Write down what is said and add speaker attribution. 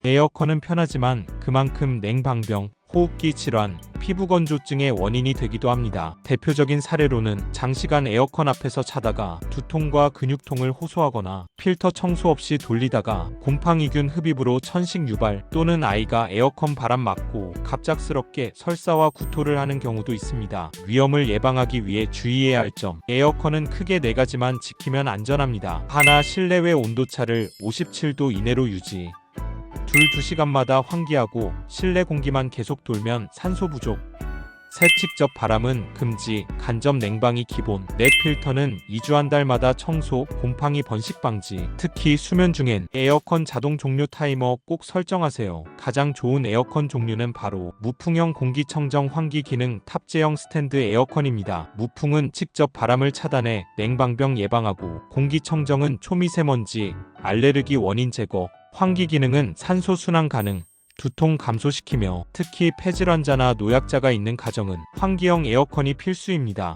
Speaker 1: 에어컨은 편하지만 그만큼 냉방병, 호흡기 질환, 피부 건조증의 원인이 되기도 합니다. 대표적인 사례로는 장시간 에어컨 앞에서 자다가 두통과 근육통을 호소하거나 필터 청소 없이 돌리다가 곰팡이균 흡입으로 천식 유발, 또는 아이가 에어컨 바람 맞고 갑작스럽게 설사와 구토를 하는 경우도 있습니다. 위험을 예방하기 위해 주의해야 할 점: 에어컨은 크게 4가지만 지키면 안전합니다. 하나, 실내외 온도차를 57도 이내로 유지. 2시간마다 환기하고 실내 공기만 계속 돌면 산소 부족. 셋, 직접 바람은 금지, 간접 냉방이 기본. 넷, 필터는 2주 한 달마다 청소, 곰팡이 번식 방지. 특히 수면 중엔 에어컨 자동 종료 타이머 꼭 설정하세요. 가장 좋은 에어컨 종류는 바로 무풍형 공기청정 환기 기능 탑재형 스탠드 에어컨입니다. 무풍은 직접 바람을 차단해 냉방병 예방하고, 공기청정은 초미세먼지, 알레르기 원인 제거, 환기 기능은 산소 순환 가능, 두통 감소시키며 특히 폐질 환자나 노약자가 있는 가정은 환기형 에어컨이 필수입니다.